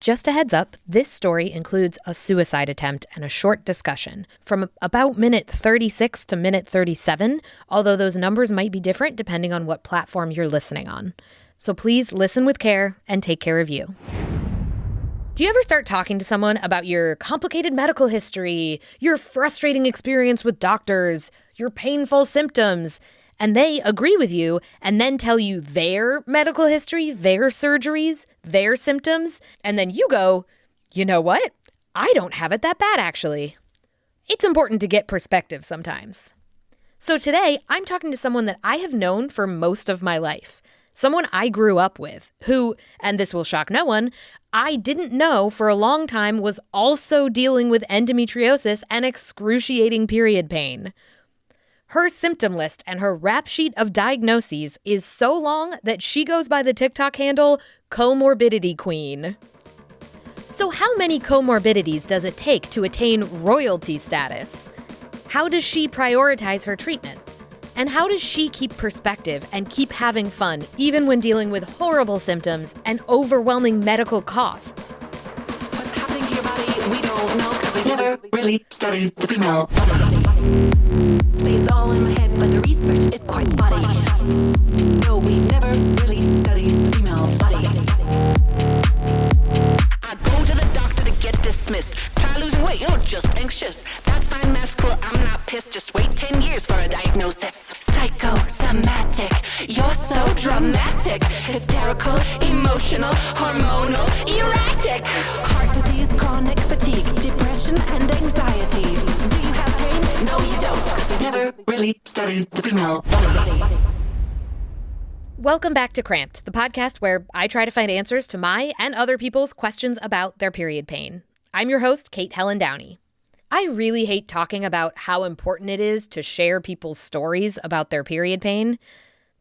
Just a heads up, this story includes a suicide attempt and a short discussion from about minute 36 to minute 37, although those numbers might be different depending on what platform you're listening on. So please listen with care and take care of you. Do you ever start talking to someone about your complicated medical history, your frustrating experience with doctors, your painful symptoms, and they agree with you and then tell you their medical history, their surgeries, their symptoms, and then you go, you know what? I don't have it that bad, actually. It's important to get perspective sometimes. So today, I'm talking to someone that I have known for most of my life, someone I grew up with, who, and this will shock no one, I didn't know for a long time was also dealing with endometriosis and excruciating period pain. Her symptom list and her rap sheet of diagnoses is so long that she goes by the TikTok handle Comorbidity Queen. So how many comorbidities does it take to attain royalty status? How does she prioritize her treatment? And how does she keep perspective and keep having fun even when dealing with horrible symptoms and overwhelming medical costs? What's happening to your body, we don't know, because we've never really studied the female body. Say it's all in my head, but the research is quite spotty. No, we've never really studied the female body. I go to the doctor to get dismissed. Try losing weight, you're just anxious. That's fine, that's cool, I'm not pissed. Just wait 10 years for a diagnosis. Psychosomatic, you're so dramatic. Hysterical, emotional, hormonal, erratic. Heart disease, chronic fatigue, depression and anxiety. Do you have pain? No, you don't, because we've never really studied the female body. Welcome back to CRAMPED, the podcast where I try to find answers to my and other people's questions about their period pain. I'm your host, Kate Helen Downey. I really hate talking about how important it is to share people's stories about their period pain,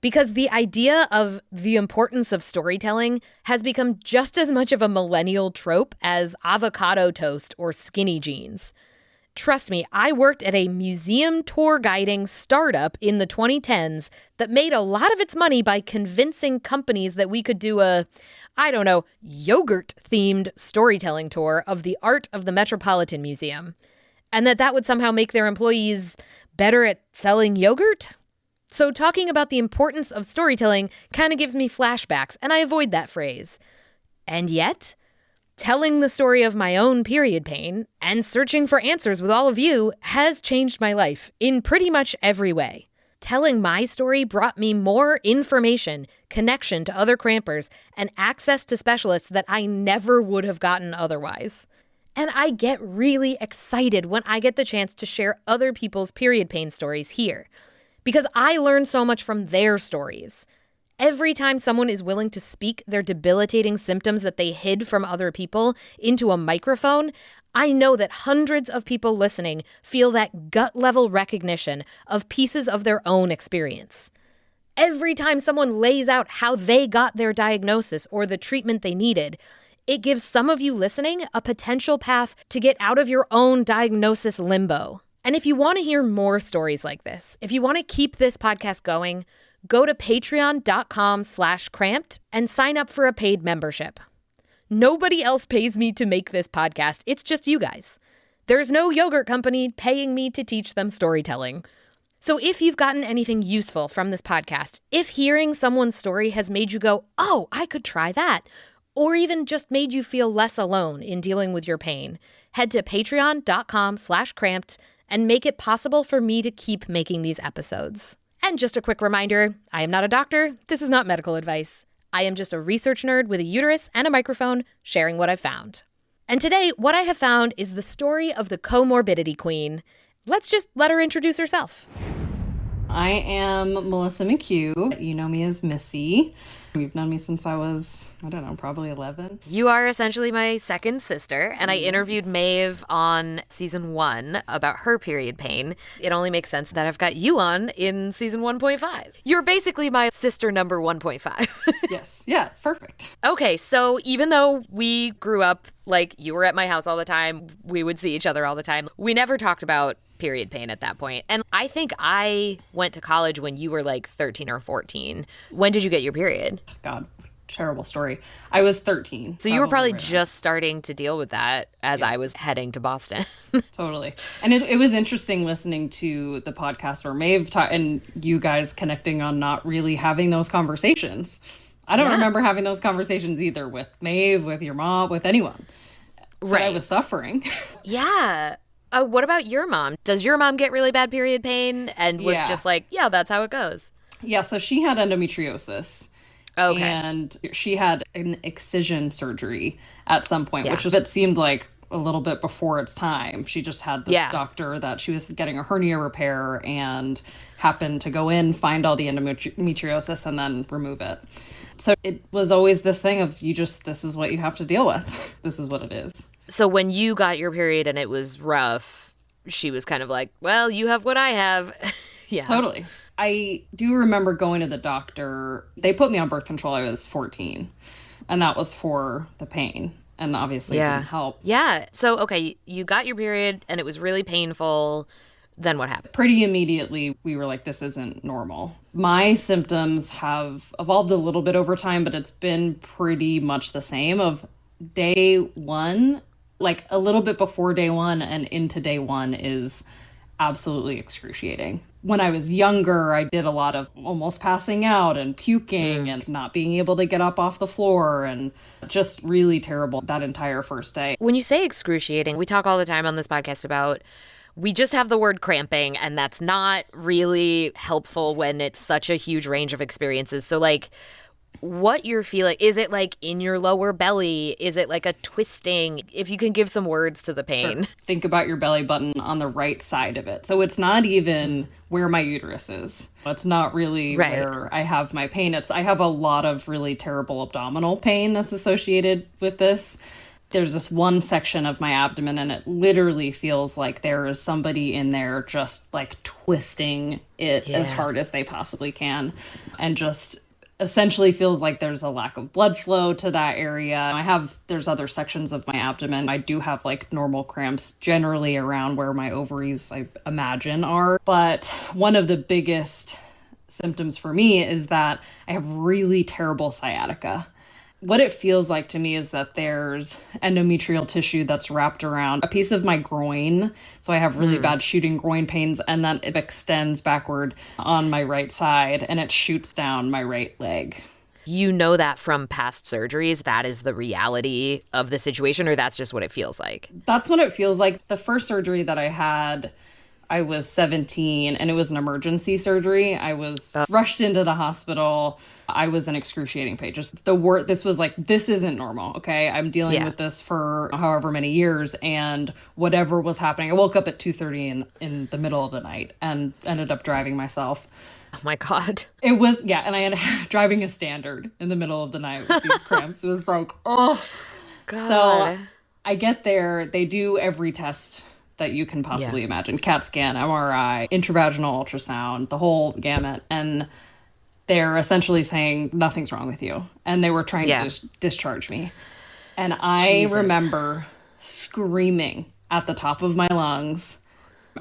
because the idea of the importance of storytelling has become just as much of a millennial trope as avocado toast or skinny jeans. Trust me, I worked at a museum tour guiding startup in the 2010s that made a lot of its money by convincing companies that we could do a, yogurt-themed storytelling tour of the art of the Metropolitan Museum. And that would somehow make their employees better at selling yogurt? So talking about the importance of storytelling kind of gives me flashbacks, and I avoid that phrase. And yet, telling the story of my own period pain and searching for answers with all of you has changed my life in pretty much every way. Telling my story brought me more information, connection to other crampers, and access to specialists that I never would have gotten otherwise. And I get really excited when I get the chance to share other people's period pain stories here, because I learn so much from their stories. Every time someone is willing to speak their debilitating symptoms that they hid from other people into a microphone, I know that hundreds of people listening feel that gut-level recognition of pieces of their own experience. Every time someone lays out how they got their diagnosis or the treatment they needed, it gives some of you listening a potential path to get out of your own diagnosis limbo. And if you want to hear more stories like this, if you want to keep this podcast going, go to patreon.com/cramped and sign up for a paid membership. Nobody else pays me to make this podcast. It's just you guys. There's no yogurt company paying me to teach them storytelling. So if you've gotten anything useful from this podcast, if hearing someone's story has made you go, oh, I could try that, or even just made you feel less alone in dealing with your pain, head to patreon.com/cramped and make it possible for me to keep making these episodes. And just a quick reminder, I am not a doctor. This is not medical advice. I am just a research nerd with a uterus and a microphone sharing what I've found. And today, what I have found is the story of the Comorbidity Queen. Let's just let her introduce herself. I am Melissa McHugh. You know me as Missy. You've known me since I was, probably 11. You are essentially my second sister, and I interviewed Maeve on season 1 about her period pain. It only makes sense that I've got you on in season 1.5. You're basically my sister number 1.5. Yes. Yeah, it's perfect. Okay, so even though we grew up, like, you were at my house all the time, we would see each other all the time, we never talked about period pain at that point. And I think I went to college when you were like 13 or 14. When did you get your period? God, terrible story. I was 13. So you were probably just starting to deal with that as I was heading to Boston. Totally. And it was interesting listening to the podcast where Maeve and you guys connecting on not really having those conversations. I don't remember having those conversations either with Maeve, with your mom, with anyone. Right. I was suffering. Yeah. What about your mom? Does your mom get really bad period pain and was just like, yeah, that's how it goes? Yeah, so she had endometriosis. Okay. And she had an excision surgery at some point, which was, it seemed like a little bit before its time. She just had this doctor that she was getting a hernia repair and happened to go in, find all the endometriosis, and then remove it. So it was always this thing of this is what you have to deal with. This is what it is. So when you got your period and it was rough, she was kind of like, well, you have what I have. Yeah. Totally. I do remember going to the doctor. They put me on birth control. I was 14. And that was for the pain. And obviously it didn't help. Yeah. So, okay, you got your period and it was really painful. Then what happened? Pretty immediately, we were like, this isn't normal. My symptoms have evolved a little bit over time, but it's been pretty much the same of day one, like a little bit before day one and into day one is absolutely excruciating. When I was younger, I did a lot of almost passing out and puking and not being able to get up off the floor and just really terrible that entire first day. When you say excruciating, we talk all the time on this podcast about we just have the word cramping, and that's not really helpful when it's such a huge range of experiences. So, like, what you're feeling, is it like in your lower belly? Is it like a twisting? If you can give some words to the pain. Sure. Think about your belly button on the right side of it. So it's not even where my uterus is. It's not really where I have my pain. I have a lot of really terrible abdominal pain that's associated with this. There's this one section of my abdomen and it literally feels like there is somebody in there just like twisting it as hard as they possibly can and just essentially feels like there's a lack of blood flow to that area. There's other sections of my abdomen. I do have like normal cramps generally around where my ovaries, I imagine, are. But one of the biggest symptoms for me is that I have really terrible sciatica. What it feels like to me is that there's endometrial tissue that's wrapped around a piece of my groin. So I have really bad shooting groin pains, and then it extends backward on my right side and it shoots down my right leg. You know that from past surgeries, that is the reality of the situation, or that's just what it feels like? That's what it feels like. The first surgery that I had, I was 17 and it was an emergency surgery. I was rushed into the hospital. I was in excruciating pain. Just the word, this was like, this isn't normal. Okay. I'm dealing with this for however many years and whatever was happening. I woke up at 2:30 in the middle of the night and ended up driving myself. Oh my God. It was, and I had driving a standard in the middle of the night with these cramps. It was like, oh. God. So I get there, they do every test that you can possibly imagine. CAT scan, MRI, intravaginal ultrasound, the whole gamut. And they're essentially saying, nothing's wrong with you. And they were trying to just discharge me. And I remember screaming at the top of my lungs.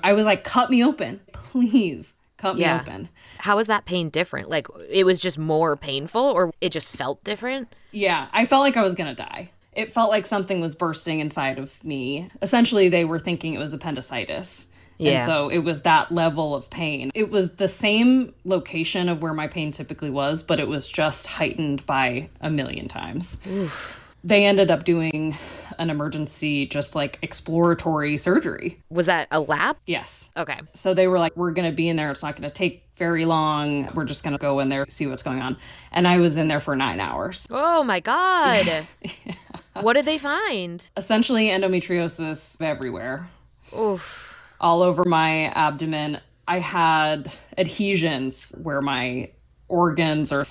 I was like, cut me open. Please, cut me open. How is that pain different? Like, it was just more painful or it just felt different? Yeah, I felt like I was going to die. It felt like something was bursting inside of me. Essentially, they were thinking it was appendicitis. Yeah. And so it was that level of pain. It was the same location of where my pain typically was, but it was just heightened by a million times. Oof. They ended up doing an emergency, just like exploratory surgery. Was that a lap? Yes. Okay. So they were like, we're going to be in there. It's not going to take very long. We're just going to go in there, see what's going on. And I was in there for 9 hours. Oh my God. Yeah. What did they find? Essentially endometriosis everywhere. Oof. All over my abdomen. I had adhesions where my organs are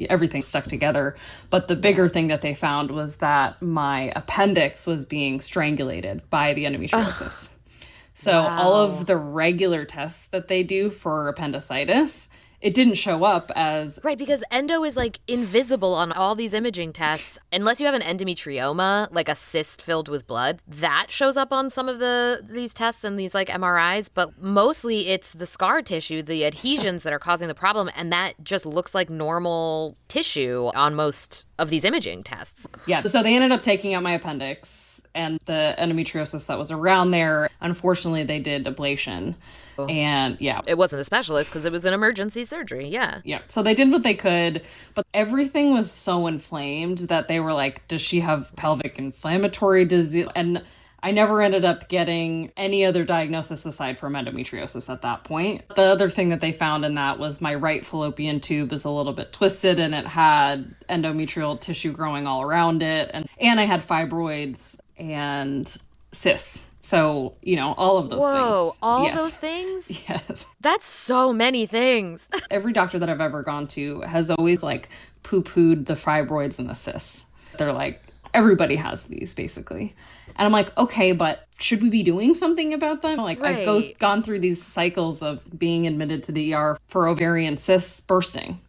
everything's stuck together. But the bigger thing that they found was that my appendix was being strangulated by the endometriosis. So all of the regular tests that they do for appendicitis it didn't show up as... Right, because endo is like invisible on all these imaging tests. Unless you have an endometrioma, like a cyst filled with blood, that shows up on some of these tests and these like MRIs. But mostly it's the scar tissue, the adhesions that are causing the problem. And that just looks like normal tissue on most of these imaging tests. Yeah, so they ended up taking out my appendix and the endometriosis that was around there. Unfortunately, they did ablation. Oh. And yeah. It wasn't a specialist because it was an emergency surgery. Yeah. Yeah. So they did what they could, but everything was so inflamed that they were like, does she have pelvic inflammatory disease? And I never ended up getting any other diagnosis aside from endometriosis at that point. The other thing that they found in that was my right fallopian tube is a little bit twisted and it had endometrial tissue growing all around it. And I had fibroids and cysts. So, you know, all of those things. Whoa, all those things? Yes. That's so many things. Every doctor that I've ever gone to has always like poo-pooed the fibroids and the cysts. They're like, everybody has these basically. And I'm like, okay, but should we be doing something about them? Like right. I've gone through these cycles of being admitted to the ER for ovarian cysts bursting.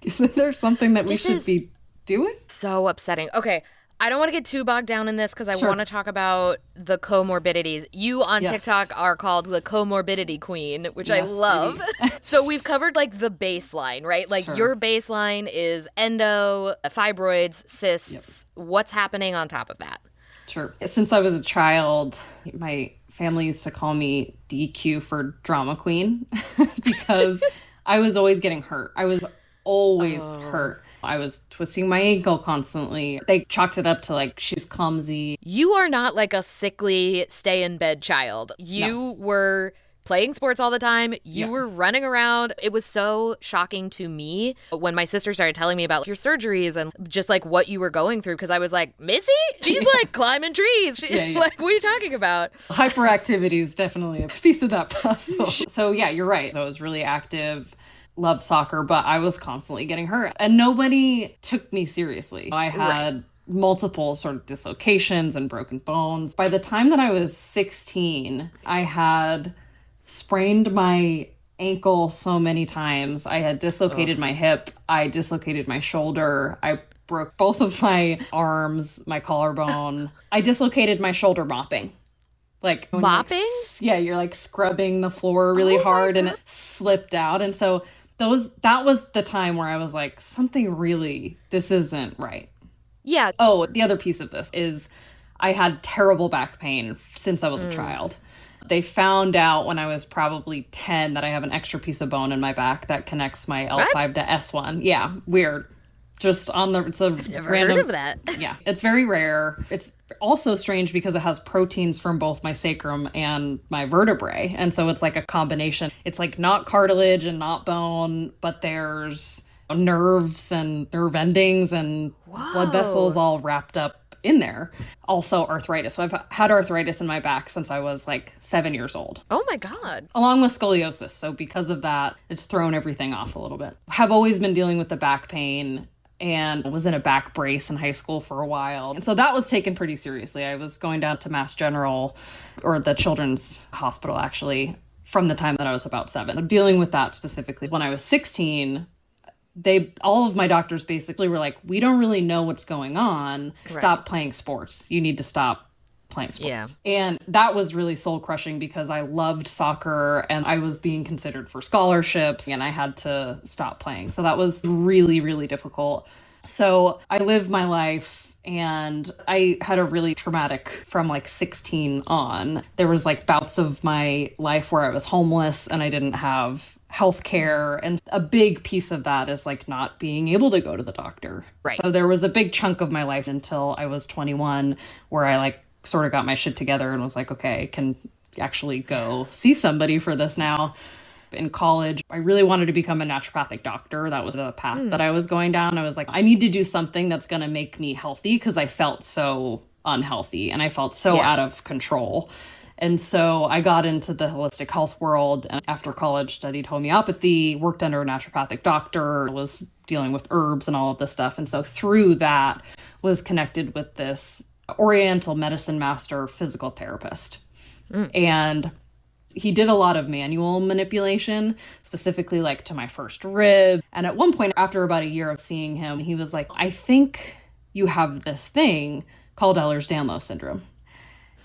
Isn't there something that we should be doing? So upsetting. Okay. I don't want to get too bogged down in this because I want to talk about the comorbidities. You on TikTok are called the comorbidity queen, which I love. So we've covered like the baseline, right? Like your baseline is endo, fibroids, cysts. Yep. What's happening on top of that? Sure. Since I was a child, my family used to call me DQ for drama queen because I was always getting hurt. I was always hurt. I was twisting my ankle constantly. They chalked it up to like, she's clumsy. You are not like a sickly stay in bed child. You were playing sports all the time. You were running around. It was so shocking to me when my sister started telling me about your surgeries and just like what you were going through. Because I was like, Missy? She's like climbing trees. Like, what are you talking about? Hyperactivity is definitely a piece of that puzzle. So yeah, you're right. So I was really active. Loved soccer, but I was constantly getting hurt and nobody took me seriously. I had multiple sort of dislocations and broken bones. By the time that I was 16, I had sprained my ankle so many times. I had dislocated my hip. I dislocated my shoulder. I broke both of my arms, my collarbone. I dislocated my shoulder mopping. Like mopping? You're like scrubbing the floor really hard and it slipped out. And so that was the time where I was like, this isn't right. Yeah. Oh, the other piece of this is I had terrible back pain since I was a child. They found out when I was probably 10 that I have an extra piece of bone in my back that connects my L5 to S1. Yeah, weird. Just on it's a I've never heard of that. Yeah, it's very rare. It's also strange because it has proteins from both my sacrum and my vertebrae. And so it's like a combination. It's like not cartilage and not bone, but there's nerves and nerve endings and blood vessels all wrapped up in there. Also arthritis. So I've had arthritis in my back since I was like 7 years old. Oh my God. Along with scoliosis. So because of that, it's thrown everything off a little bit. Have always been dealing with the back pain and was in a back brace in high school for a while. And so that was taken pretty seriously. I was going down to Mass General, or the Children's Hospital actually, from the time that I was about 7. Dealing with that specifically. When I was 16, all of my doctors basically were like, we don't really know what's going on. Stop playing sports. You need to stop playing sports. Yeah. And that was really soul crushing because I loved soccer and I was being considered for scholarships and I had to stop playing. So that was really, really difficult. So I lived my life and I had a really traumatic from like 16 on. There was like bouts of my life where I was homeless and I didn't have healthcare. And a big piece of that is like not being able to go to the doctor. Right. So there was a big chunk of my life until I was 21 where I like sort of got my shit together and was like, okay, I can actually go see somebody for this now. In college, I really wanted to become a naturopathic doctor. That was the path that I was going down. I was like, I need to do something that's going to make me healthy because I felt so unhealthy and I felt so out of control. And so I got into the holistic health world and after college studied homeopathy, worked under a naturopathic doctor, was dealing with herbs and all of this stuff. And so through that was connected with this Oriental medicine master physical therapist. And He did a lot of manual manipulation, specifically like to my first rib. And at one point, after about a year of seeing him, he was like, I think you have this thing called Ehlers-Danlos syndrome.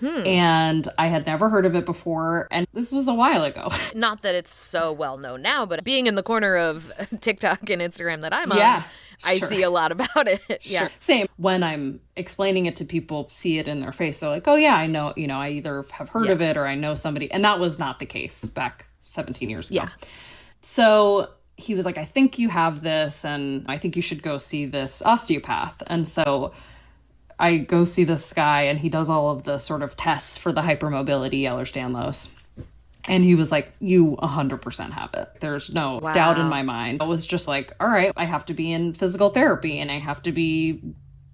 And I had never heard of it before. And this was a while ago. Not that it's so well known now, but being in the corner of TikTok and Instagram that I'm on, I see a lot about it. Yeah. Sure. Same. When I'm explaining it to people, see it in their face. They're like, oh, yeah, I know, I either have heard of it or I know somebody. And that was not the case back 17 years ago. Yeah. So he was like, I think you have this and I think you should go see this osteopath. And so I go see this guy and he does all of the sort of tests for the hypermobility Ehlers-Danlos. And he was like, you 100% have it. There's no doubt in my mind. I was just like, all right, I have to be in physical therapy and I have to be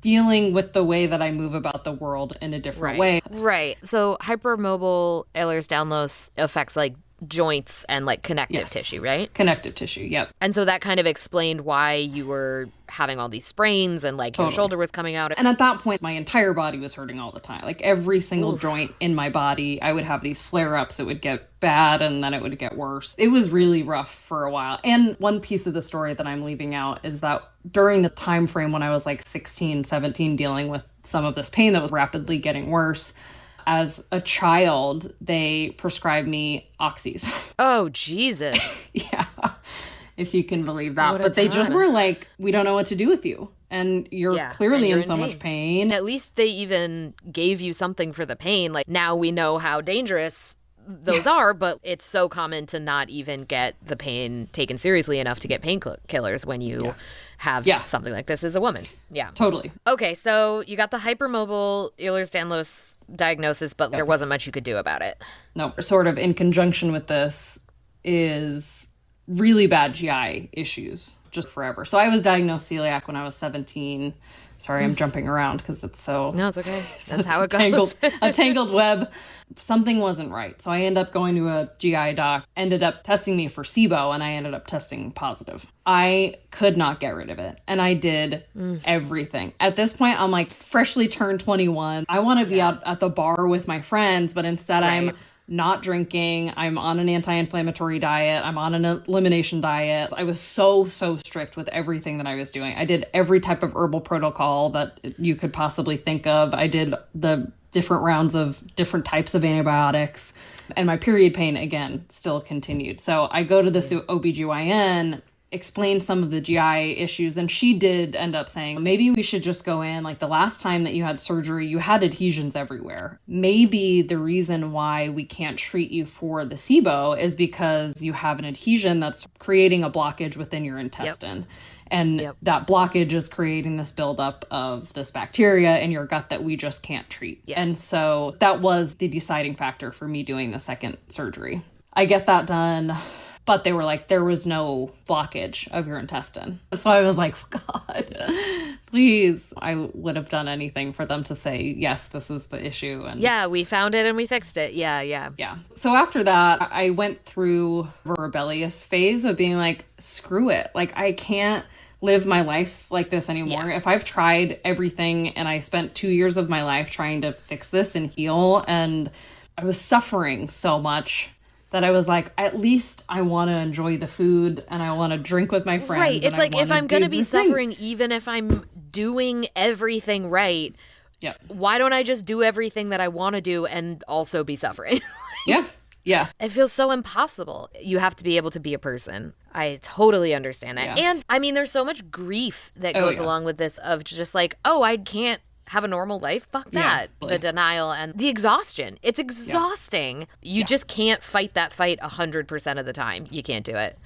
dealing with the way that I move about the world in a different way. Right. So hypermobile Ehlers-Danlos affects like joints and like connective tissue, right? Connective tissue, yep. And so that kind of explained why you were having all these sprains and like your shoulder was coming out. And at that point, my entire body was hurting all the time. Like every single joint in my body, I would have these flare-ups. It would get bad and then it would get worse. It was really rough for a while. And one piece of the story that I'm leaving out is that during the time frame when I was like 16, 17, dealing with some of this pain that was rapidly getting worse, as a child, they prescribed me oxys. Oh, Jesus. Yeah, if you can believe that. But they just were like, we don't know what to do with you. And you're clearly in so much pain. At least they even gave you something for the pain. Like, now we know how dangerous those are, but it's so common to not even get the pain taken seriously enough to get painkillers when you have something like this as a woman. Yeah. Totally. Okay, so you got the hypermobile Ehlers-Danlos diagnosis, but there wasn't much you could do about it. No, sort of in conjunction with this is really bad GI issues just forever. So I was diagnosed celiac when I was 17. Sorry, I'm jumping around because it's so... No, it's okay. That's how it goes. A tangled web. Something wasn't right. So I ended up going to a GI doc, ended up testing me for SIBO, and I ended up testing positive. I could not get rid of it. And I did everything. At this point, I'm like freshly turned 21. I want to be out at the bar with my friends, but instead I'm not drinking. I'm on an anti-inflammatory diet. I'm on an elimination diet. I was so strict with everything that I was doing. I did every type of herbal protocol that you could possibly think of. I did the different rounds of different types of antibiotics. And my period pain, again, still continued. So I go to this OBGYN, explain some of the GI issues, and she did end up saying, maybe we should just go in. Like the last time that you had surgery, you had adhesions everywhere. Maybe the reason why we can't treat you for the SIBO is because you have an adhesion that's creating a blockage within your intestine. And that blockage is creating this buildup of this bacteria in your gut that we just can't treat. And so that was the deciding factor for me doing the second surgery. I get that done. But they were like, there was no blockage of your intestine. So I was like, God, please. I would have done anything for them to say, yes, this is the issue. And yeah, we found it and we fixed it. Yeah. So after that, I went through a rebellious phase of being like, screw it. Like, I can't live my life like this anymore. If I've tried everything and I spent 2 years of my life trying to fix this and heal, and I was suffering so much that I was like, at least I want to enjoy the food and I want to drink with my friends. Right. It's like, if I'm going to be suffering, even if I'm doing everything right, why don't I just do everything that I want to do and also be suffering? Yeah. It feels so impossible. You have to be able to be a person. I totally understand that. And I mean, there's so much grief that goes along with this of just like, oh, I can't have a normal life. Fuck that. The denial and the exhaustion. It's exhausting. You just can't fight that fight 100% of the time. You can't do it.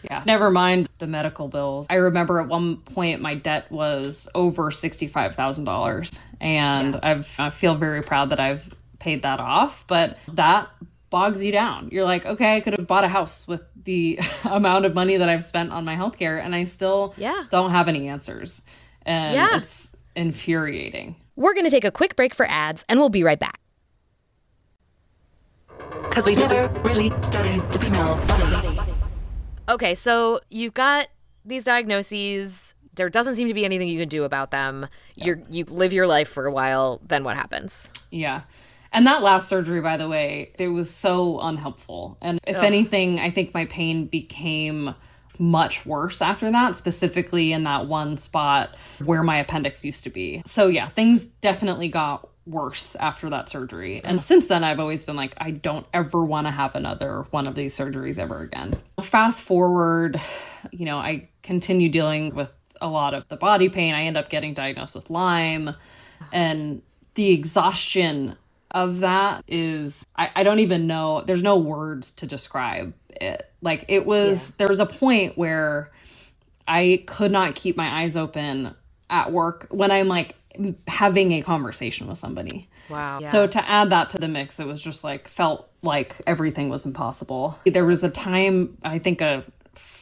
Yeah. Never mind the medical bills. I remember at one point my debt was over $65,000. And I feel very proud that I've paid that off. But that bogs you down. You're like, okay, I could have bought a house with the amount of money that I've spent on my healthcare. And I still don't have any answers. And it's infuriating. We're going to take a quick break for ads, and we'll be right back. Because we never really studied the female body. Okay, so you've got these diagnoses. There doesn't seem to be anything you can do about them. You live your life for a while. Then what happens? Yeah. And that last surgery, by the way, it was so unhelpful. And if anything, I think my pain became much worse after that, specifically in that one spot where my appendix used to be. So yeah, things definitely got worse after that surgery. And since then, I've always been like, I don't ever want to have another one of these surgeries ever again. Fast forward, I continue dealing with a lot of the body pain. I end up getting diagnosed with Lyme, and the exhaustion of that is, I don't even know, there's no words to describe it. Like it was, there was a point where I could not keep my eyes open at work when I'm like having a conversation with somebody. Wow. Yeah. So to add that to the mix, it was just like, felt like everything was impossible. There was a time, I think a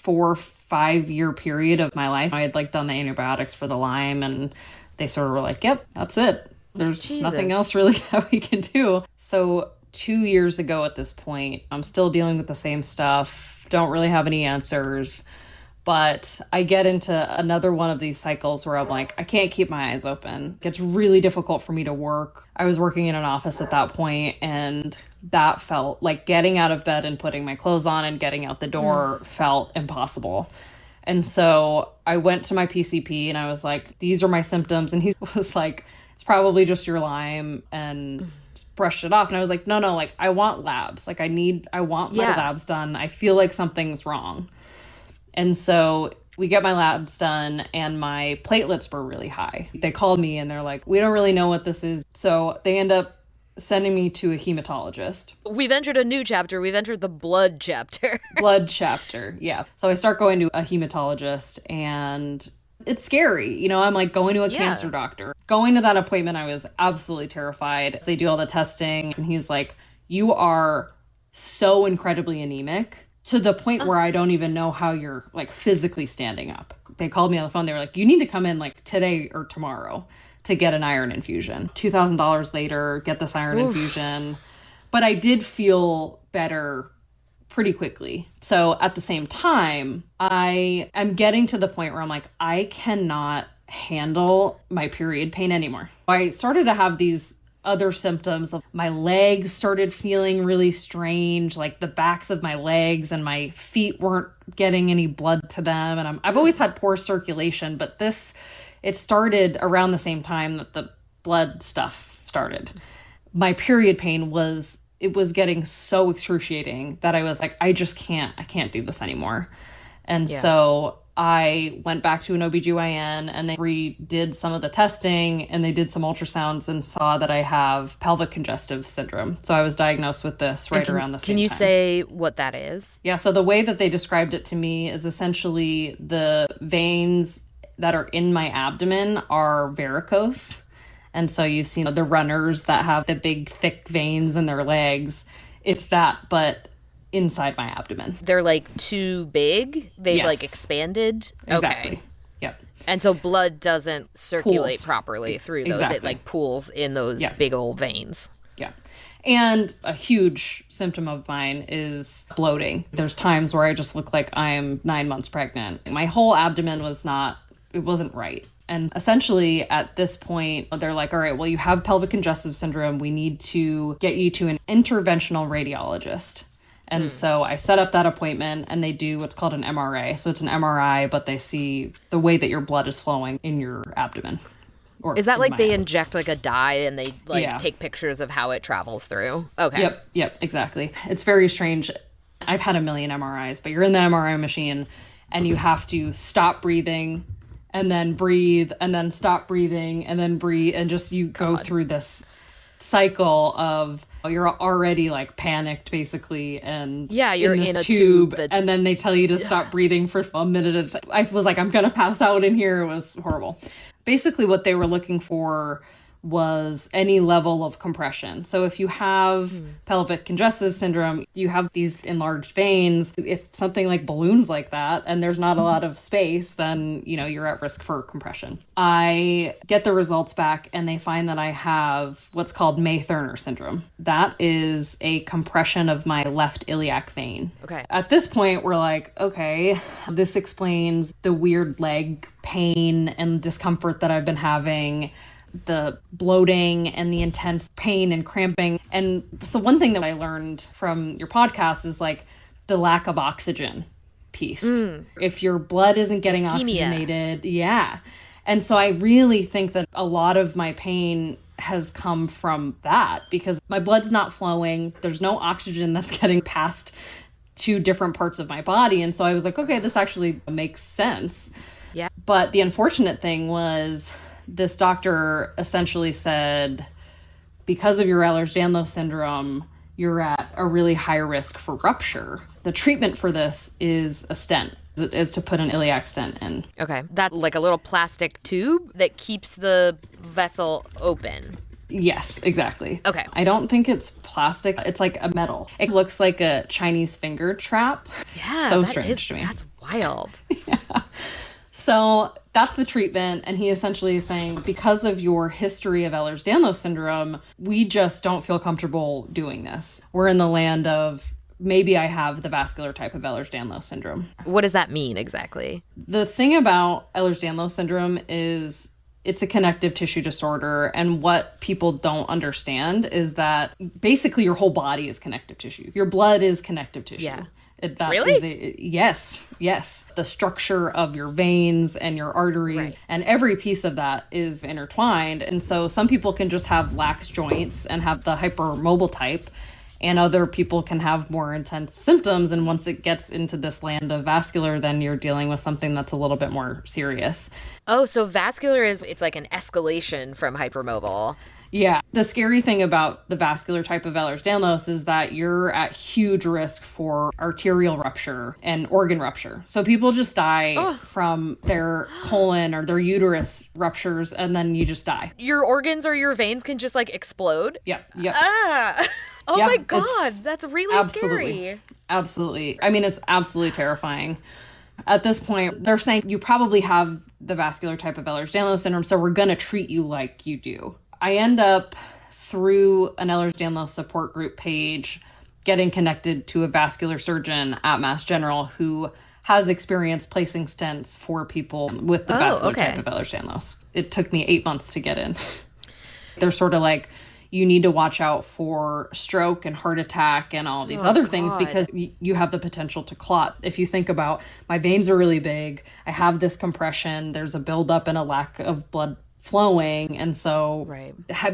4-5 year period of my life, I had like done the antibiotics for the Lyme, and they sort of were like, yep, that's it. There's nothing else really that we can do. So 2 years ago at this point, I'm still dealing with the same stuff, don't really have any answers, but I get into another one of these cycles where I'm like, I can't keep my eyes open. It gets really difficult for me to work. I was working in an office at that point, and that felt like getting out of bed and putting my clothes on and getting out the door felt impossible. And so I went to my PCP and I was like, these are my symptoms. And he was like, it's probably just your Lyme, and brushed it off. And I was like, no, like I want labs. Like I want my labs done. I feel like something's wrong. And so we get my labs done, and my platelets were really high. They called me and they're like, we don't really know what this is. So they end up sending me to a hematologist. We've entered a new chapter. We've entered the blood chapter. Blood chapter, yeah. So I start going to a hematologist, and it's scary. I'm like going to a cancer doctor. Going to that appointment, I was absolutely terrified. They do all the testing, and he's like, you are so incredibly anemic to the point where I don't even know how you're like physically standing up. They called me on the phone. They were like, you need to come in like today or tomorrow to get an iron infusion. $2,000 later, get this iron infusion. But I did feel better pretty quickly. So at the same time, I am getting to the point where I'm like, I cannot handle my period pain anymore. I started to have these other symptoms. My legs started feeling really strange, like the backs of my legs and my feet weren't getting any blood to them. And I've always had poor circulation, but it started around the same time that the blood stuff started. My period pain was getting so excruciating that I was like, I can't do this anymore. And so I went back to an OBGYN, and they redid some of the testing, and they did some ultrasounds and saw that I have pelvic congestive syndrome. So I was diagnosed with this around the same time. Can you say what that is? Yeah. So the way that they described it to me is essentially the veins that are in my abdomen are varicose. And so you've seen the runners that have the big thick veins in their legs. It's that, but inside my abdomen. They're like too big? They've like expanded? Exactly. Okay. Yep. And so blood doesn't circulate properly through those. Exactly. It like pools in those big old veins. Yeah. And a huge symptom of mine is bloating. There's times where I just look like I am 9 months pregnant. My whole abdomen wasn't right. And essentially at this point, they're like, all right, well, you have pelvic congestive syndrome. We need to get you to an interventional radiologist. And so I set up that appointment, and they do what's called an MRA. So it's an MRI, but they see the way that your blood is flowing in your abdomen. Is that like they inject like a dye and they take pictures of how it travels through? Okay. Yep, exactly. It's very strange. I've had a million MRIs, but you're in the MRI machine and you have to stop breathing and then breathe and then stop breathing and then breathe, and just you go through this cycle of you're already like panicked basically, and you're in a tube and then they tell you to stop breathing for a minute at a time. I was like, I'm gonna pass out in here. It was horrible. Basically what they were looking for was any level of compression. So if you have pelvic congestive syndrome, you have these enlarged veins. If something like balloons like that and there's not a lot of space, then, you're at risk for compression. I get the results back and they find that I have what's called May-Thurner syndrome. That is a compression of my left iliac vein. Okay. At this point, we're like, okay, this explains the weird leg pain and discomfort that I've been having. the bloating and the intense pain and cramping. And so one thing that I learned from your podcast is like the lack of oxygen piece. If your blood isn't getting oxygenated. Yeah. And so I really think that a lot of my pain has come from that because my blood's not flowing. There's no oxygen that's getting passed to different parts of my body. And so I was like, okay, this actually makes sense. Yeah. But the unfortunate thing was this doctor essentially said, because of your Ehlers-Danlos syndrome, you're at a really high risk for rupture. The treatment for this is a stent, is to put an iliac stent in. Okay. That's like a little plastic tube that keeps the vessel open. Yes, exactly. Okay. I don't think it's plastic. It's like a metal. It looks like a Chinese finger trap. Yeah. So strange to me. That's wild. Yeah. So that's the treatment. And he essentially is saying, because of your history of Ehlers-Danlos syndrome, we just don't feel comfortable doing this. We're in the land of maybe I have the vascular type of Ehlers-Danlos syndrome. What does that mean exactly? The thing about Ehlers-Danlos syndrome is it's a connective tissue disorder. And what people don't understand is that basically your whole body is connective tissue. Your blood is connective tissue. Yeah. Really? Yes. The structure of your veins and your arteries and every piece of that is intertwined. And so some people can just have lax joints and have the hypermobile type, and other people can have more intense symptoms. And once it gets into this land of vascular, then you're dealing with something that's a little bit more serious. Oh, so vascular it's like an escalation from hypermobile. Yeah. The scary thing about the vascular type of Ehlers-Danlos is that you're at huge risk for arterial rupture and organ rupture. So people just die from their colon or their uterus ruptures, and then you just die. Your organs or your veins can just like explode? Yep. Ah! Oh yeah, my God, that's really scary. Absolutely. I mean, it's absolutely terrifying. At this point, they're saying you probably have the vascular type of Ehlers-Danlos syndrome, so we're going to treat you like you do. I end up, through an Ehlers-Danlos support group page, getting connected to a vascular surgeon at Mass General who has experience placing stents for people with the vascular type of Ehlers-Danlos. It took me 8 months to get in. They're sort of like, you need to watch out for stroke and heart attack and all these other things because you have the potential to clot. If you think about, my veins are really big, I have this compression, there's a buildup and a lack of blood flowing. And so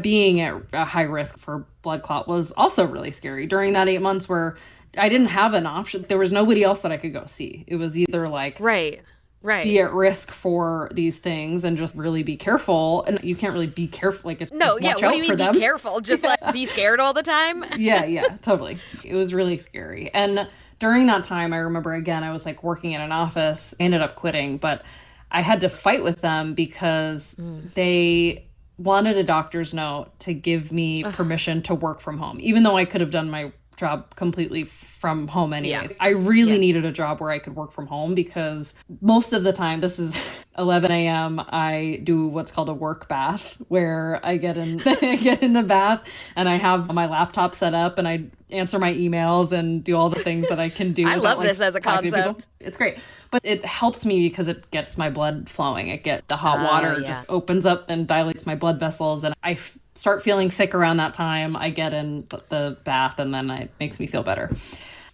being at a high risk for blood clot was also really scary during that 8 months where I didn't have an option. There was nobody else that I could go see. It was either like, be at risk for these things and just really be careful. And you can't really be careful. Like, what do you mean be careful? Just like be scared all the time? Yeah, totally. It was really scary. And during that time, I remember, again, I was like working in an office. I ended up quitting, but I had to fight with them because they wanted a doctor's note to give me permission to work from home, even though I could have done my job completely from home anyway. I really needed a job where I could work from home because most of the time, this is 11 a.m., I do what's called a work bath, where I get in the bath and I have my laptop set up and I answer my emails and do all the things that I can do. I love this as a concept. It's great. But it helps me because it gets my blood flowing. It gets the hot water just opens up and dilates my blood vessels. And I start feeling sick around that time. I get in the bath and then it makes me feel better.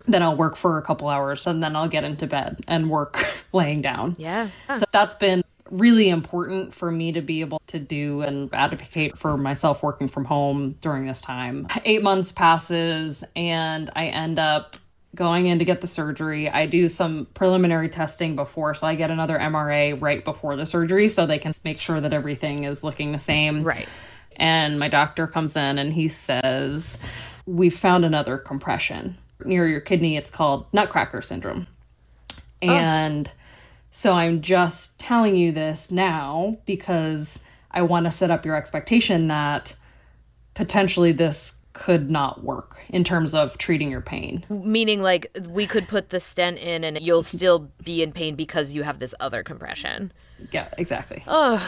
Then I'll work for a couple hours and then I'll get into bed and work laying down. Yeah. So that's been really important for me to be able to do and advocate for myself working from home during this time. 8 months passes and I end up going in to get the surgery. I do some preliminary testing before, so I get another MRA right before the surgery so they can make sure that everything is looking the same. Right. And my doctor comes in and he says, we found another compression near your kidney. It's called nutcracker syndrome. And so I'm just telling you this now because I want to set up your expectation that potentially this could not work in terms of treating your pain. Meaning like we could put the stent in and you'll still be in pain because you have this other compression. Yeah, exactly. Oh,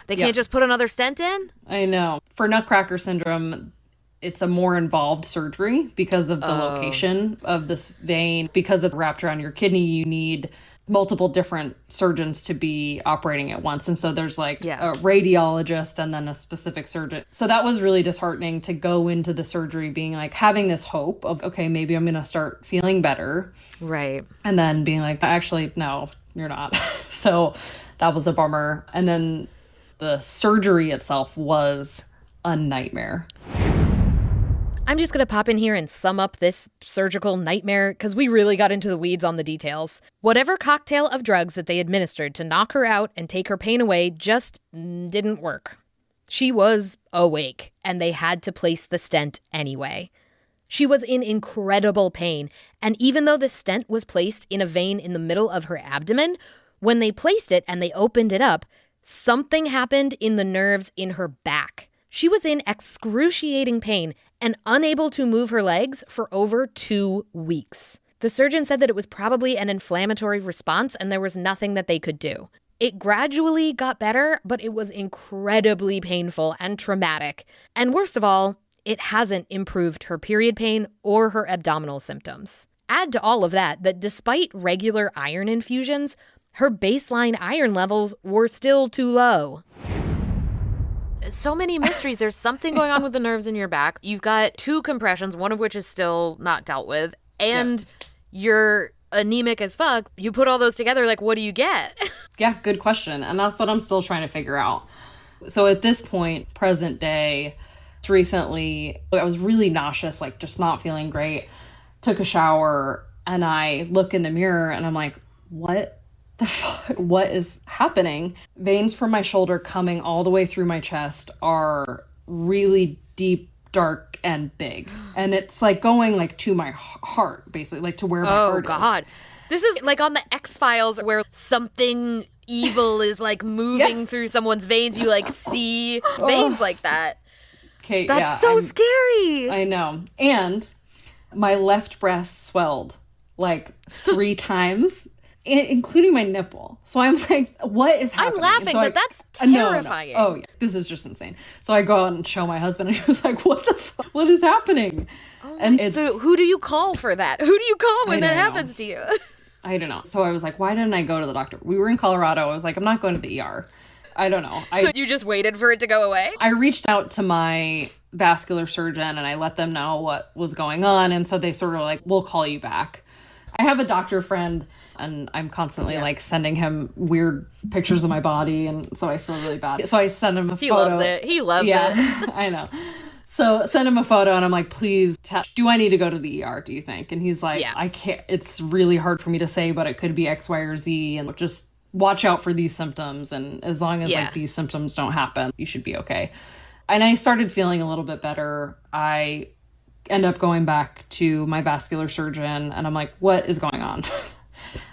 they can't just put another stent in? I know. For nutcracker syndrome, it's a more involved surgery because of the location of this vein. Because it's wrapped around your kidney, you need multiple different surgeons to be operating at once. And so there's like a radiologist and then a specific surgeon. So that was really disheartening to go into the surgery being like having this hope of, okay, maybe I'm going to start feeling better. Right. And then being like, actually, no, you're not. So that was a bummer. And then the surgery itself was a nightmare. I'm just going to pop in here and sum up this surgical nightmare because we really got into the weeds on the details. Whatever cocktail of drugs that they administered to knock her out and take her pain away just didn't work. She was awake, and they had to place the stent anyway. She was in incredible pain, and even though the stent was placed in a vein in the middle of her abdomen, when they placed it and they opened it up, something happened in the nerves in her back. She was in excruciating pain and unable to move her legs for over 2 weeks. The surgeon said that it was probably an inflammatory response and there was nothing that they could do. It gradually got better, but it was incredibly painful and traumatic. And worst of all, it hasn't improved her period pain or her abdominal symptoms. Add to all of that despite regular iron infusions, her baseline iron levels were still too low. So many mysteries. There's something going on with the nerves in your back. You've got 2 compressions, one of which is still not dealt with, and you're anemic as fuck. You put all those together, like, what do you get? Yeah, good question. And that's what I'm still trying to figure out. So at this point, present day, recently, I was really nauseous, like just not feeling great. Took a shower and I look in the mirror and I'm like, what the fuck? What is happening? Veins from my shoulder coming all the way through my chest are really deep, dark, and big. And it's like going like to my heart, basically, like to where my heart is. Oh, God. This is like on the X-Files where something evil is like moving through someone's veins. You like see veins like that. Okay, That's so scary. I know. And my left breast swelled like 3 times. Including my nipple. So I'm like, what is happening? I'm laughing, but that's terrifying. No. Oh, yeah. This is just insane. So I go out and show my husband, and he was like, what the fuck? What is happening? So who do you call for that? Who do you call when that happens to you? I don't know. So I was like, why didn't I go to the doctor? We were in Colorado. I was like, I'm not going to the ER. I don't know. So you just waited for it to go away? I reached out to my vascular surgeon, and I let them know what was going on. And so they sort of like, we'll call you back. I have a doctor friend, and I'm constantly like sending him weird pictures of my body, and so I feel really bad. So I send him a photo. He loves it. He loves it. I know. So send him a photo, and I'm like, please, do I need to go to the ER, do you think? And he's like, I can't. It's really hard for me to say, but it could be X, Y, or Z, and just watch out for these symptoms. And as long as like these symptoms don't happen, you should be okay. And I started feeling a little bit better. I end up going back to my vascular surgeon, and I'm like, what is going on?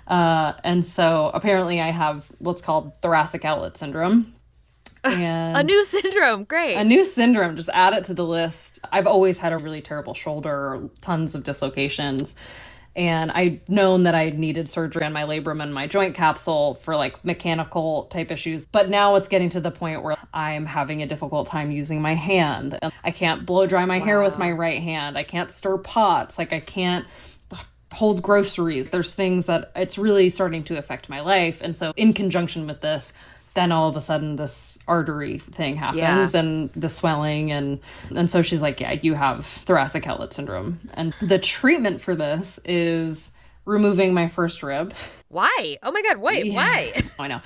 And so apparently I have what's called thoracic outlet syndrome. And a new syndrome. Great. A new syndrome. Just add it to the list. I've always had a really terrible shoulder, tons of dislocations. And I'd known that I needed surgery on my labrum and my joint capsule for like mechanical type issues. But now it's getting to the point where I'm having a difficult time using my hand. And I can't blow dry my hair with my right hand. I can't stir pots. Like I can't hold groceries. There's things that it's really starting to affect my life. And so in conjunction with this, then all of a sudden this artery thing happens and the swelling. And so she's like, yeah, you have thoracic outlet syndrome. And the treatment for this is removing my first rib. Why? Oh my God, wait, why? I know.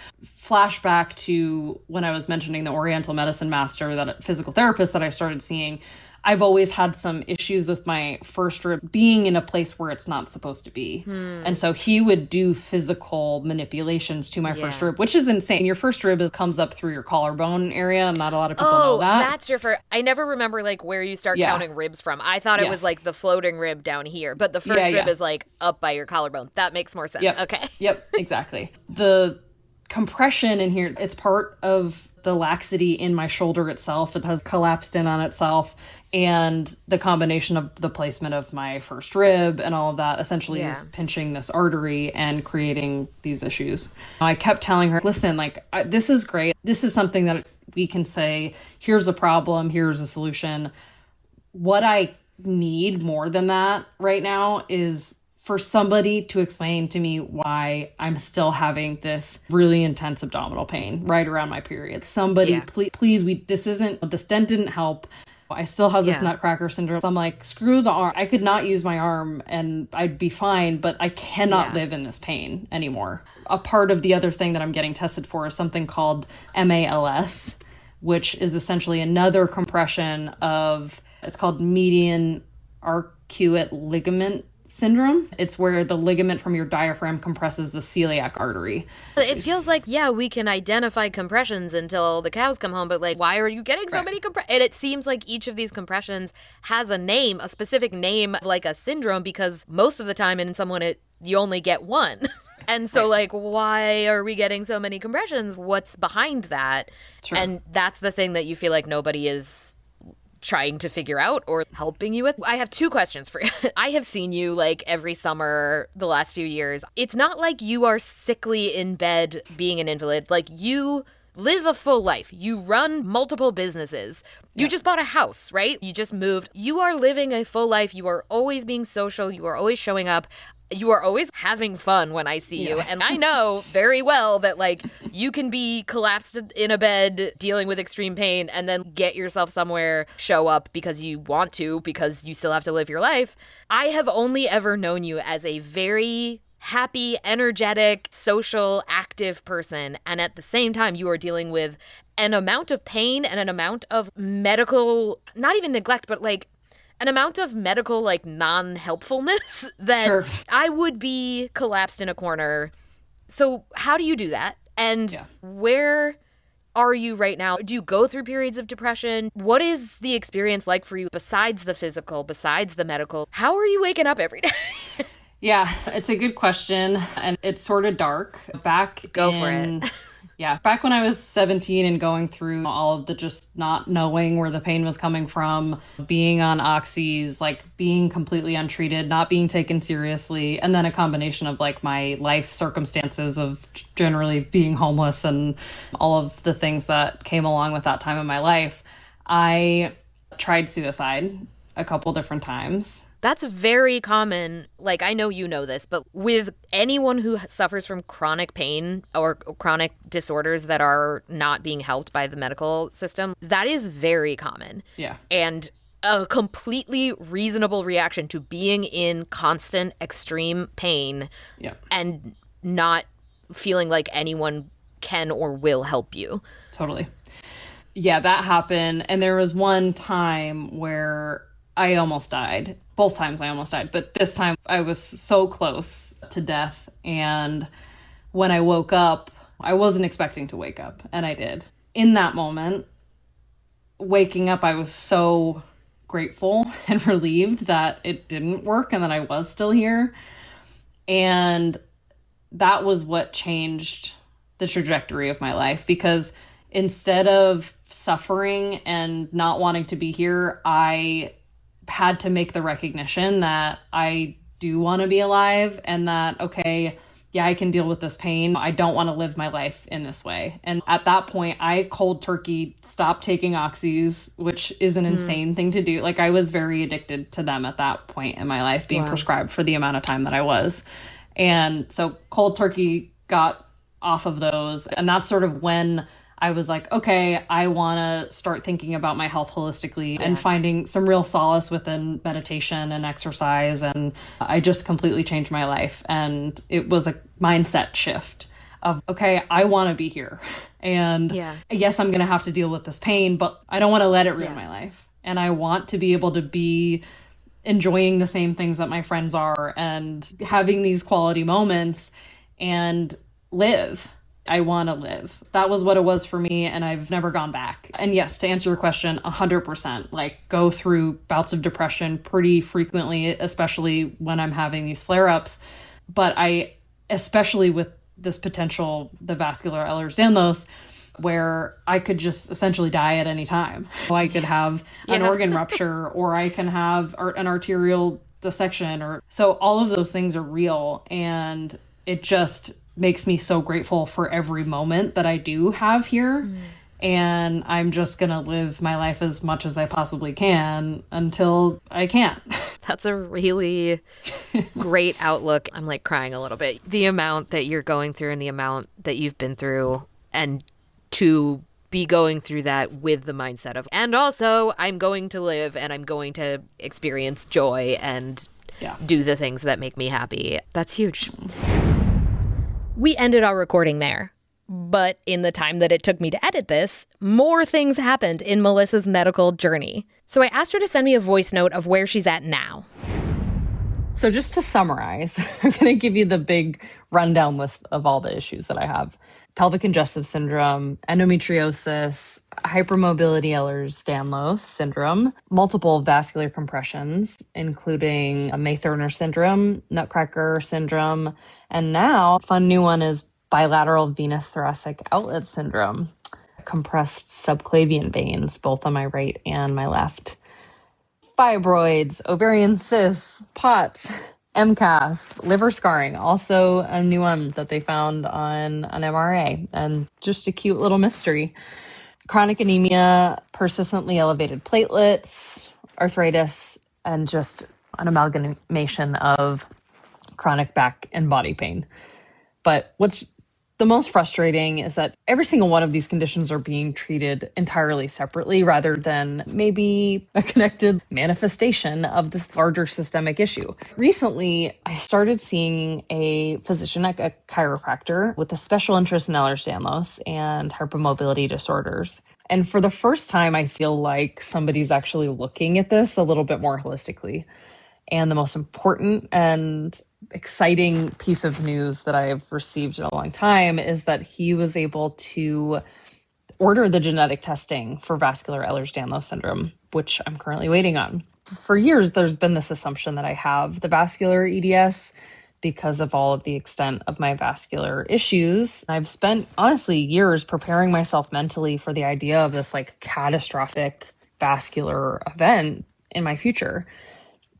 Flashback to when I was mentioning the Oriental medicine master, that physical therapist that I started seeing. I've always had some issues with my first rib being in a place where it's not supposed to be. And so he would do physical manipulations to my first rib, which is insane. Your first rib comes up through your collarbone area, and not a lot of people know that. That's your first. I never remember like where you start counting ribs from. I thought it was like the floating rib down here, but the first rib is like up by your collarbone. That makes more sense. Okay. Yep, exactly. The compression in here, it's part of the laxity in my shoulder itself. It has collapsed in on itself, and the combination of the placement of my first rib and all of that essentially is pinching this artery and creating these issues. I kept telling her, listen, like, this is great. This is something that we can say, here's a problem, here's a solution. What I need more than that right now is for somebody to explain to me why I'm still having this really intense abdominal pain right around my period. Somebody, please, the stent didn't help. I still have this nutcracker syndrome. So I'm like, screw the arm. I could not use my arm and I'd be fine, but I cannot live in this pain anymore. A part of the other thing that I'm getting tested for is something called MALS, which is essentially another compression of, it's called median arcuate ligament syndrome. It's where the ligament from your diaphragm compresses the celiac artery. It feels like, we can identify compressions until the cows come home, but like, why are you getting so many compressions? And it seems like each of these compressions has a name, a specific name, like a syndrome, because most of the time in someone, you only get one. And so like, why are we getting so many compressions? What's behind that? True. And that's the thing that you feel like nobody is trying to figure out or helping you with. I have two questions for you. I have seen you like every summer the last few years. It's not like you are sickly in bed being an invalid. Like, you live a full life. You run multiple businesses. You just bought a house, right? You just moved. You are living a full life. You are always being social. You are always showing up. You are always having fun when I see you. And I know very well that, like, you can be collapsed in a bed dealing with extreme pain and then get yourself somewhere, show up because you want to, because you still have to live your life. I have only ever known you as a very happy, energetic, social, active person. And at the same time, you are dealing with an amount of pain and an amount of medical, not even neglect, but like, an amount of medical, like, non-helpfulness that I would be collapsed in a corner. So how do you do that? And where are you right now? Do you go through periods of depression? What is the experience like for you besides the physical, besides the medical? How are you waking up every day? Yeah, it's a good question. And it's sort of dark. Go for it. Back when I was 17 and going through all of the just not knowing where the pain was coming from, being on oxys, like being completely untreated, not being taken seriously, and then a combination of like my life circumstances of generally being homeless and all of the things that came along with that time in my life, I tried suicide a couple different times. That's very common. Like, I know you know this, but with anyone who suffers from chronic pain or chronic disorders that are not being helped by the medical system, that is very common. Yeah. And a completely reasonable reaction to being in constant extreme pain and not feeling like anyone can or will help you. Totally. Yeah, that happened. And there was one time where I almost died. Both times I almost died, but this time I was so close to death. And when I woke up, I wasn't expecting to wake up, and I did. In that moment, waking up, I was so grateful and relieved that it didn't work and that I was still here. And that was what changed the trajectory of my life, because instead of suffering and not wanting to be here, I had to make the recognition that I do want to be alive and that, okay, I can deal with this pain. I don't want to live my life in this way. And at that point, I cold turkey stopped taking oxys, which is an insane thing to do. Like, I was very addicted to them at that point in my life, being prescribed for the amount of time that I was. And so cold turkey got off of those. And that's sort of when I was like, okay, I want to start thinking about my health holistically and finding some real solace within meditation and exercise. And I just completely changed my life. And it was a mindset shift of, okay, I want to be here. And yes, I'm going to have to deal with this pain, but I don't want to let it ruin my life. And I want to be able to be enjoying the same things that my friends are and having these quality moments and live. I want to live. That was what it was for me, and I've never gone back. And yes, to answer your question, 100%, like, go through bouts of depression pretty frequently, especially when I'm having these flare-ups. But especially with this potential, the vascular Ehlers-Danlos, where I could just essentially die at any time. I could have an organ rupture, or I can have an arterial dissection, so all of those things are real, and it just makes me so grateful for every moment that I do have here. and I'm just going to live my life as much as I possibly can until I can't. That's a really great outlook. I'm like crying a little bit. The amount that you're going through and the amount that you've been through, and to be going through that with the mindset of, and also I'm going to live and I'm going to experience joy and do the things that make me happy. That's huge. We ended our recording there. But in the time that it took me to edit this, more things happened in Melissa's medical journey. So I asked her to send me a voice note of where she's at now. So just to summarize, I'm going to give you the big rundown list of all the issues that I have. Pelvic congestive syndrome, endometriosis, hypermobility Ehlers-Danlos syndrome, multiple vascular compressions, including a May-Thurner syndrome, Nutcracker syndrome, and now a fun new one is bilateral venous thoracic outlet syndrome, compressed subclavian veins, both on my right and my left. Fibroids, ovarian cysts, POTS, MCAS, liver scarring, also a new one that they found on an MRA, and just a cute little mystery. Chronic anemia, persistently elevated platelets, arthritis, and just an amalgamation of chronic back and body pain. But what's the most frustrating is that every single one of these conditions are being treated entirely separately rather than maybe a connected manifestation of this larger systemic issue. Recently, I started seeing a physician, a chiropractor, with a special interest in Ehlers-Danlos and hypermobility disorders. And for the first time, I feel like somebody's actually looking at this a little bit more holistically. And the most important and exciting piece of news that I've received in a long time is that he was able to order the genetic testing for vascular Ehlers-Danlos syndrome, which I'm currently waiting on. For years, there's been this assumption that I have the vascular EDS because of all of the extent of my vascular issues. I've spent, honestly, years preparing myself mentally for the idea of this like catastrophic vascular event in my future.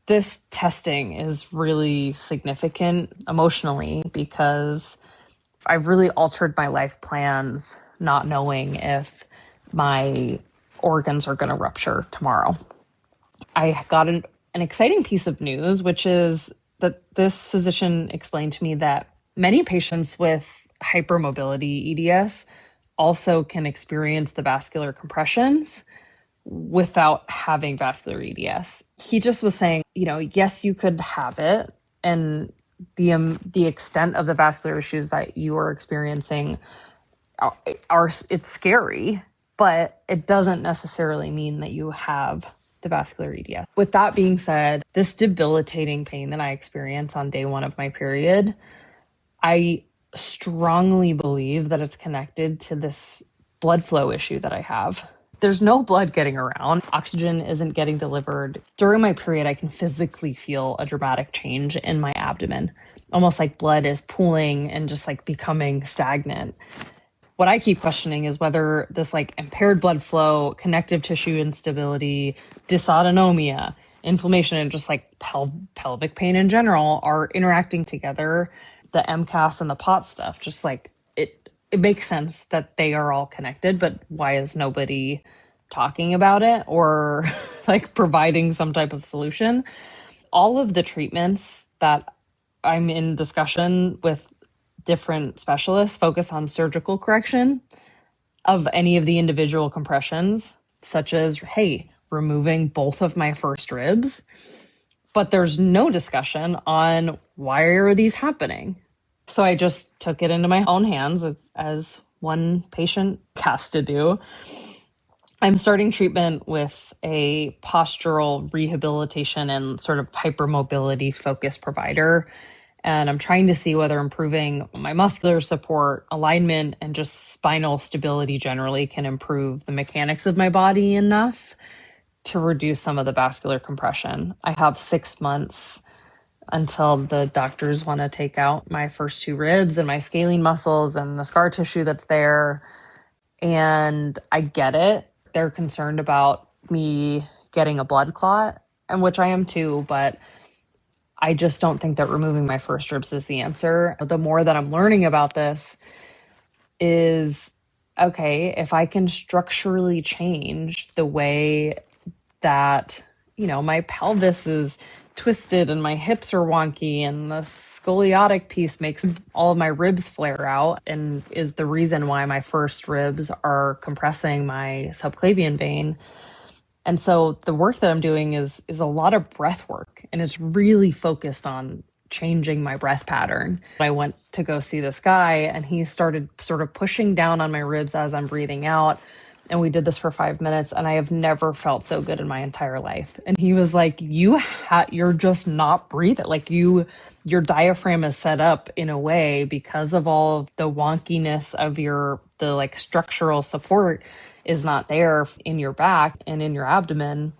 This testing is really significant emotionally because I've really altered my life plans not knowing if my organs are going to rupture tomorrow. I got an exciting piece of news, which is that this physician explained to me that many patients with hypermobility EDS also can experience the vascular compressions without having vascular EDS. He just was saying, yes, you could have it, and the extent of the vascular issues that you are experiencing are it's scary, but it doesn't necessarily mean that you have the vascular EDS. With that being said, this debilitating pain that I experience on day one of my period, I strongly believe that it's connected to this blood flow issue that I have. There's no blood getting around. Oxygen isn't getting delivered. During my period, I can physically feel a dramatic change in my abdomen, almost like blood is pooling and just like becoming stagnant. What I keep questioning is whether this like impaired blood flow, connective tissue instability, dysautonomia, inflammation, and just like pelvic pain in general are interacting together. The MCAS and the POT stuff, just like it makes sense that they are all connected, but why is nobody talking about it or like providing some type of solution? All of the treatments that I'm in discussion with different specialists focus on surgical correction of any of the individual compressions, such as, hey, removing both of my first ribs. But there's no discussion on why are these happening? So I just took it into my own hands, as one patient has to do. I'm starting treatment with a postural rehabilitation and sort of hypermobility focused provider. And I'm trying to see whether improving my muscular support, alignment, and just spinal stability generally can improve the mechanics of my body enough to reduce some of the vascular compression. I have 6 months until the doctors want to take out my first 2 ribs and my scalene muscles and the scar tissue that's there. And I get it. They're concerned about me getting a blood clot, and which I am too, but I just don't think that removing my first ribs is the answer. The more that I'm learning about this is okay, if I can structurally change the way that, my pelvis is twisted and my hips are wonky and the scoliotic piece makes all of my ribs flare out and is the reason why my first ribs are compressing my subclavian vein. And so the work that I'm doing is a lot of breath work, and it's really focused on changing my breath pattern. I went to go see this guy, and he started sort of pushing down on my ribs as I'm breathing out. And we did this for 5 minutes, and I have never felt so good in my entire life. And he was like, you're just not breathing. Like your diaphragm is set up in a way because of all of the wonkiness of the like structural support is not there in your back and in your abdomen,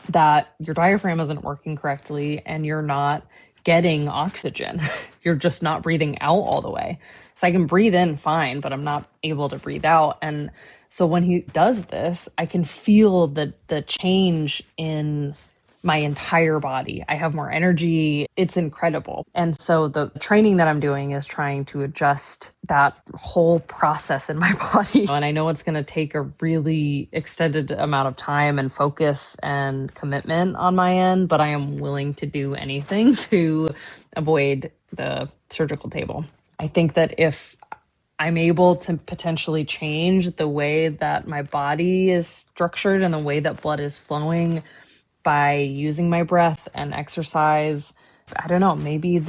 that your diaphragm isn't working correctly and you're not getting oxygen. You're just not breathing out all the way. So I can breathe in fine, but I'm not able to breathe out. And so when he does this, I can feel the change in my entire body. I have more energy. It's incredible. And so the training that I'm doing is trying to adjust that whole process in my body. And I know it's going to take a really extended amount of time and focus and commitment on my end, but I am willing to do anything to avoid the surgical table. I think that if I'm able to potentially change the way that my body is structured and the way that blood is flowing by using my breath and exercise, I don't know, maybe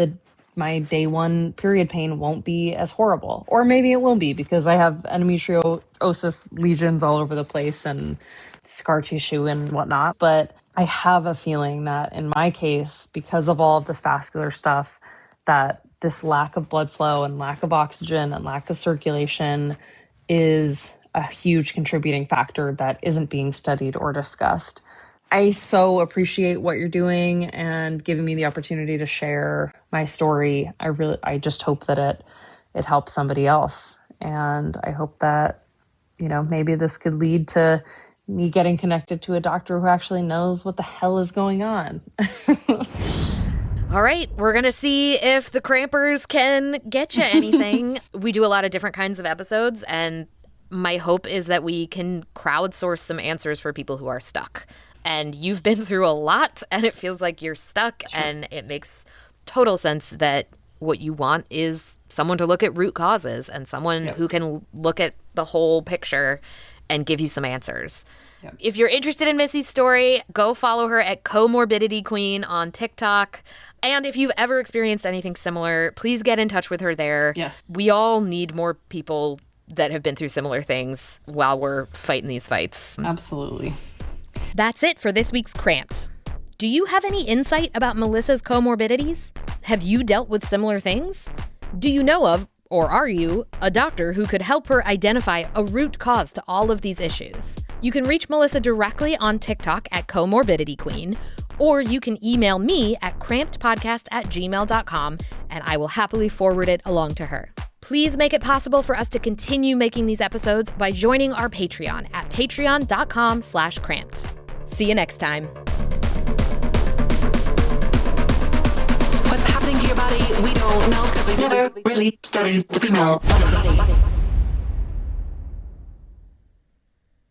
my day one period pain won't be as horrible. Or maybe it will be because I have endometriosis lesions all over the place and scar tissue and whatnot. But I have a feeling that in my case, because of all of this vascular stuff, that this lack of blood flow and lack of oxygen and lack of circulation is a huge contributing factor that isn't being studied or discussed. I so appreciate what you're doing and giving me the opportunity to share my story. I just hope that it helps somebody else. And I hope that, maybe this could lead to me getting connected to a doctor who actually knows what the hell is going on. All right, we're going to see if the crampers can get you anything. We do a lot of different kinds of episodes, and my hope is that we can crowdsource some answers for people who are stuck. And you've been through a lot, and it feels like you're stuck, sure. And it makes total sense that what you want is someone to look at root causes and someone who can look at the whole picture and give you some answers. Yep. If you're interested in Missy's story, go follow her at Comorbidity Queen on TikTok. And if you've ever experienced anything similar, please get in touch with her there. Yes. We all need more people that have been through similar things while we're fighting these fights. Absolutely. That's it for this week's Cramped. Do you have any insight about Melissa's comorbidities? Have you dealt with similar things? Do you know of, or are you, a doctor who could help her identify a root cause to all of these issues? You can reach Melissa directly on TikTok at Comorbidity Queen, or you can email me at crampedpodcast@gmail.com, and I will happily forward it along to her. Please make it possible for us to continue making these episodes by joining our Patreon at patreon.com/cramped. See you next time. What's happening to your body? We don't know because we've never really studied the female body.